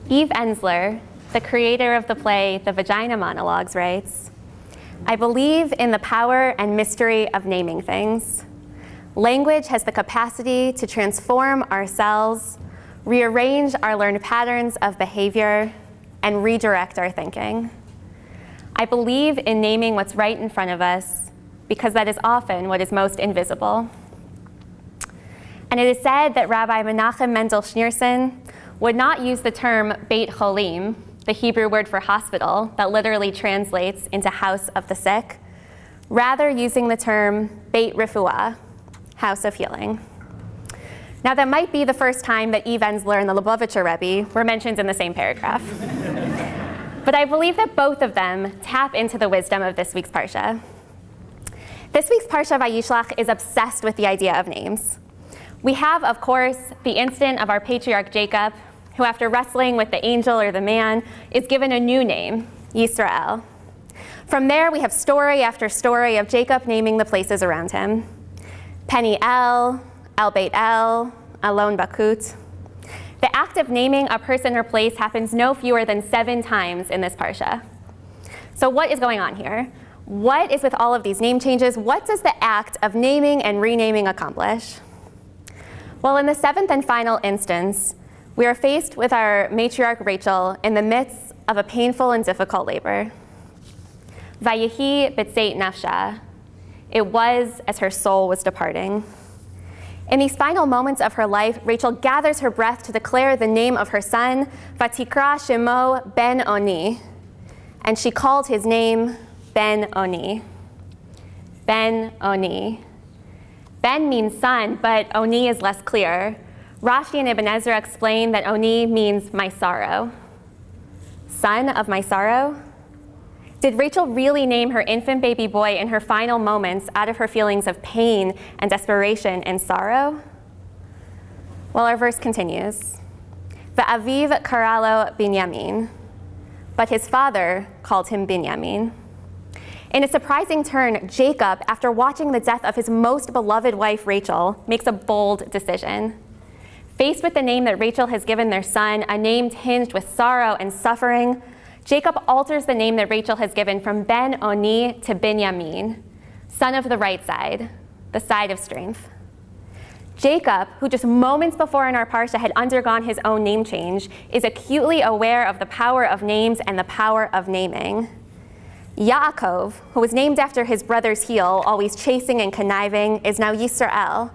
Eve Ensler, the creator of the play The Vagina Monologues, writes, "I believe in the power and mystery of naming things. Language has the capacity to transform ourselves, rearrange our learned patterns of behavior, and redirect our thinking. I believe in naming what's right in front of us because that is often what is most invisible." And it is said that Rabbi Menachem Mendel Schneerson would not use the term Beit Cholim, the Hebrew word for hospital that literally translates into house of the sick, rather using the term Beit Refuah, house of healing. Now that might be the first time that Eve Ensler and the Lubavitcher Rebbe were mentioned in the same paragraph. But I believe that both of them tap into the wisdom of this week's Parsha. This week's Parsha Vayishlach is obsessed with the idea of names. We have, of course, the incident of our patriarch Jacob, who after wrestling with the angel or the man, is given a new name, Yisrael. From there, we have story after story of Jacob naming the places around him. Peniel, El Beit El, Alon Bakut. The act of naming a person or place happens no fewer than 7 times in this Parsha. So what is going on here? What is with all of these name changes? What does the act of naming and renaming accomplish? Well, in the 7th and final instance, we are faced with our matriarch Rachel in the midst of a painful and difficult labor. Vayehi b'tzeit nafsha. It was as her soul was departing. In these final moments of her life, Rachel gathers her breath to declare the name of her son, Vatikra Shemo Ben Oni, and she called his name Ben Oni. Ben Oni. Ben means son, but Oni is less clear. Rashi and Ibn Ezra explain that Oni means my sorrow. Son of my sorrow? Did Rachel really name her infant baby boy in her final moments out of her feelings of pain and desperation and sorrow? Well, our verse continues. Va'aviv karalo Binyamin. But his father called him Binyamin. In a surprising turn, Jacob, after watching the death of his most beloved wife, Rachel, makes a bold decision. Faced with the name that Rachel has given their son, a name tinged with sorrow and suffering, Jacob alters the name that Rachel has given from Ben Oni to Binyamin, son of the right side, the side of strength. Jacob, who just moments before in our Parsha had undergone his own name change, is acutely aware of the power of names and the power of naming. Yaakov, who was named after his brother's heel, always chasing and conniving, is now Yisrael,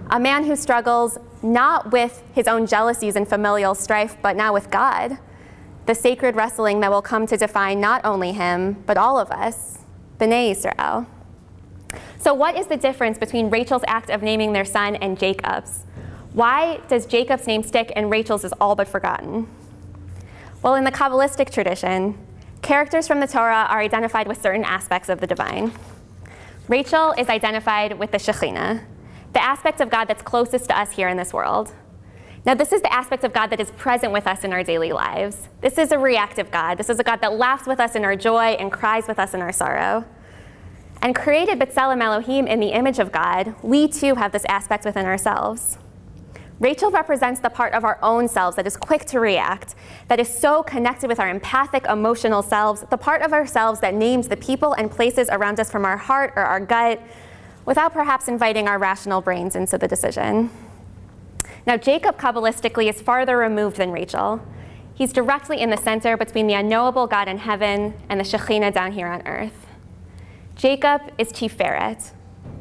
a man who struggles not with his own jealousies and familial strife, but now with God, the sacred wrestling that will come to define not only him, but all of us, B'nai Yisrael. So what is the difference between Rachel's act of naming their son and Jacob's? Why does Jacob's name stick and Rachel's is all but forgotten? Well, in the Kabbalistic tradition, characters from the Torah are identified with certain aspects of the divine. Rachel is identified with the Shekhinah, the aspect of God that's closest to us here in this world. Now, this is the aspect of God that is present with us in our daily lives. This is a reactive God. This is a God that laughs with us in our joy and cries with us in our sorrow. And created B'Tselem Elohim in the image of God, we too have this aspect within ourselves. Rachel represents the part of our own selves that is quick to react, that is so connected with our empathic, emotional selves, the part of ourselves that names the people and places around us from our heart or our gut, without perhaps inviting our rational brains into the decision. Now, Jacob, Kabbalistically, is farther removed than Rachel. He's directly in the center between the unknowable God in heaven and the Shekhinah down here on earth. Jacob is Tiferet.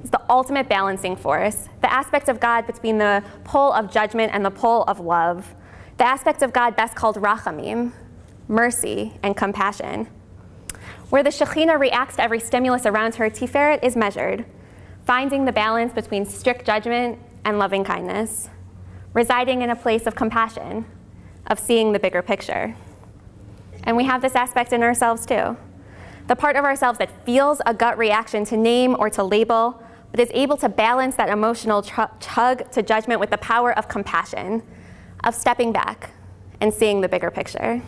Is the ultimate balancing force, the aspect of God between the pole of judgment and the pole of love, the aspect of God best called rachamim, mercy and compassion. Where the Shekhinah reacts to every stimulus around her, Tiferet is measured, finding the balance between strict judgment and loving kindness, residing in a place of compassion, of seeing the bigger picture. And we have this aspect in ourselves too. The part of ourselves that feels a gut reaction to name or to label, but is able to balance that emotional tug to judgment with the power of compassion, of stepping back and seeing the bigger picture.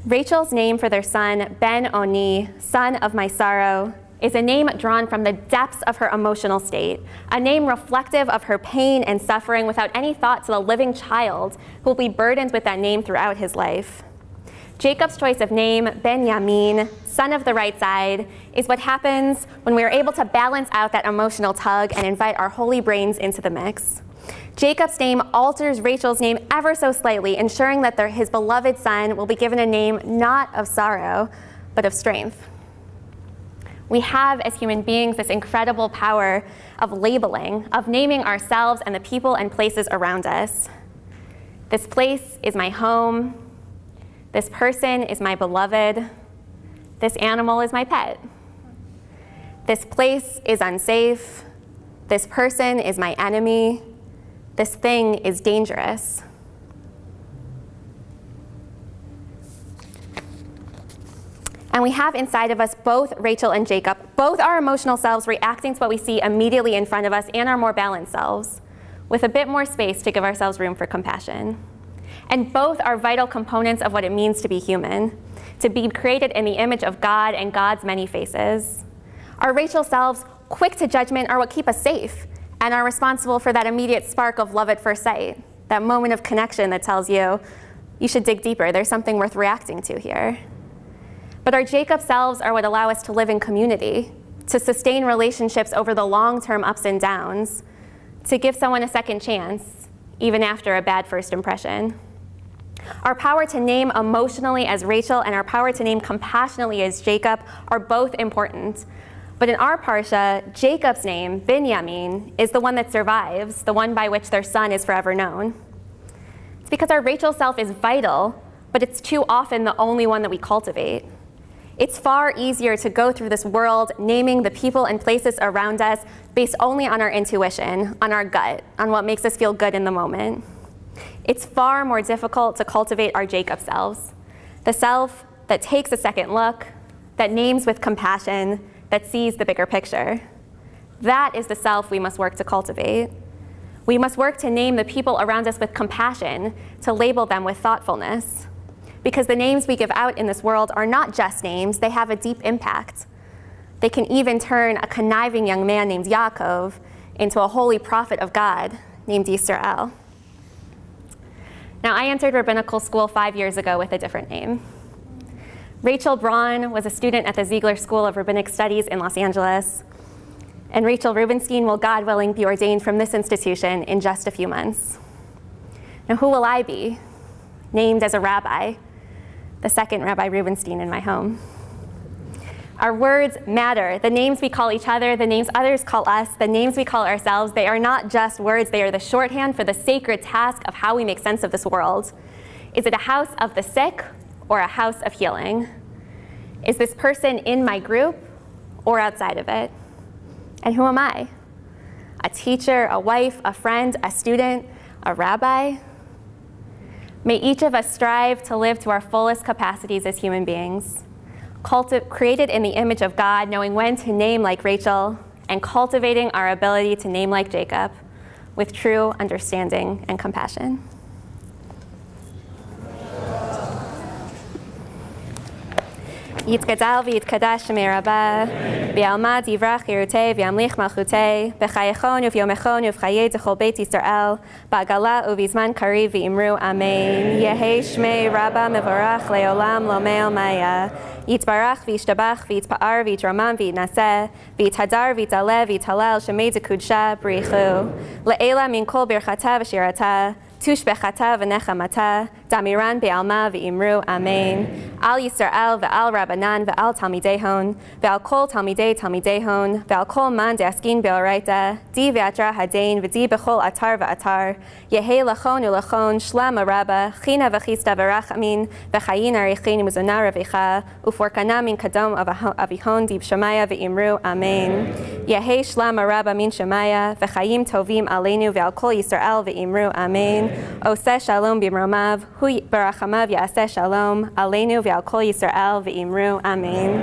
Rachel's name for their son, Ben Oni, son of my sorrow, is a name drawn from the depths of her emotional state, a name reflective of her pain and suffering without any thought to the living child who will be burdened with that name throughout his life. Jacob's choice of name, Benjamin, son of the right side, is what happens when we are able to balance out that emotional tug and invite our holy brains into the mix. Jacob's name alters Rachel's name ever so slightly, ensuring that his beloved son will be given a name not of sorrow, but of strength. We have, as human beings, this incredible power of labeling, of naming ourselves and the people and places around us. This place is my home. This person is my beloved. This animal is my pet. This place is unsafe. This person is my enemy. This thing is dangerous. And we have inside of us both Rachel and Jacob, both our emotional selves reacting to what we see immediately in front of us, and our more balanced selves, with a bit more space to give ourselves room for compassion. And both are vital components of what it means to be human, to be created in the image of God and God's many faces. Our Rachel selves, quick to judgment, are what keep us safe and are responsible for that immediate spark of love at first sight, that moment of connection that tells you, you should dig deeper, there's something worth reacting to here. But our Jacob selves are what allow us to live in community, to sustain relationships over the long-term ups and downs, to give someone a second chance, even after a bad first impression. Our power to name emotionally as Rachel and our power to name compassionately as Jacob are both important. But in our parsha, Jacob's name, Binyamin, is the one that survives, the one by which their son is forever known. It's because our Rachel self is vital, but it's too often the only one that we cultivate. It's far easier to go through this world naming the people and places around us based only on our intuition, on our gut, on what makes us feel good in the moment. It's far more difficult to cultivate our Jacob selves, the self that takes a second look, that names with compassion, that sees the bigger picture. That is the self we must work to cultivate. We must work to name the people around us with compassion, to label them with thoughtfulness. Because the names we give out in this world are not just names, they have a deep impact. They can even turn a conniving young man named Yaakov into a holy prophet of God named Yisrael. Now, I entered rabbinical school 5 years ago with a different name. Rachel Braun was a student at the Ziegler School of Rabbinic Studies in Los Angeles, and Rachel Rubenstein will, God willing, be ordained from this institution in just a few months. Now, who will I be? Named as a rabbi, the second Rabbi Rubenstein in my home. Our words matter. The names we call each other, the names others call us, the names we call ourselves, they are not just words, they are the shorthand for the sacred task of how we make sense of this world. Is it a house of the sick or a house of healing? Is this person in my group or outside of it? And who am I? A teacher, a wife, a friend, a student, a rabbi? May each of us strive to live to our fullest capacities as human beings, created in the image of God, knowing when to name like Rachel, and cultivating our ability to name like Jacob with true understanding and compassion. יתגדל ויתקדש שמי רבה, בעלמא יברח חירותי וימליך מלכותי, בחייכון וביומכון ובחיי דכל בית ישראל, בעגלה ובזמן קריב ואמרו אמן. יהי שמי רבה מבורך לעולם לא מעל מאה. יתברך וישתבח ויתפאר ויתרומם ויתנשא, ויתהדר ויתעלה ויתהלל שמי דקודשה בריחו. לעילה מן כל ברכתה ושירתה, תושבחתה ונחמתה, דמירן בעלמא ואמרו אמן. על ישראל ועל רבנן ועל תלמידי הון, ועל כל תלמידי תלמידי הון, ועל כל מן דעסקין באורייתא, די ועתרא הדין ודי בכל אתר ואתר, יהי לכון ולכון שלמה רבה, חינה וחיסתא ורחמין, וחיין אריכין ומזונה רווחה, ופורקנה מן קדום אביהון די בשמיא ואמרו אמן. יהי שלמה רבה מן שמיא, וחיים טובים עלינו ועל כל ישראל ואמרו אמן. עושה שלום במרומיו, הוא ברחמיו יעשה שלום, עלינו ועל כל ישראל ואמרו אמן.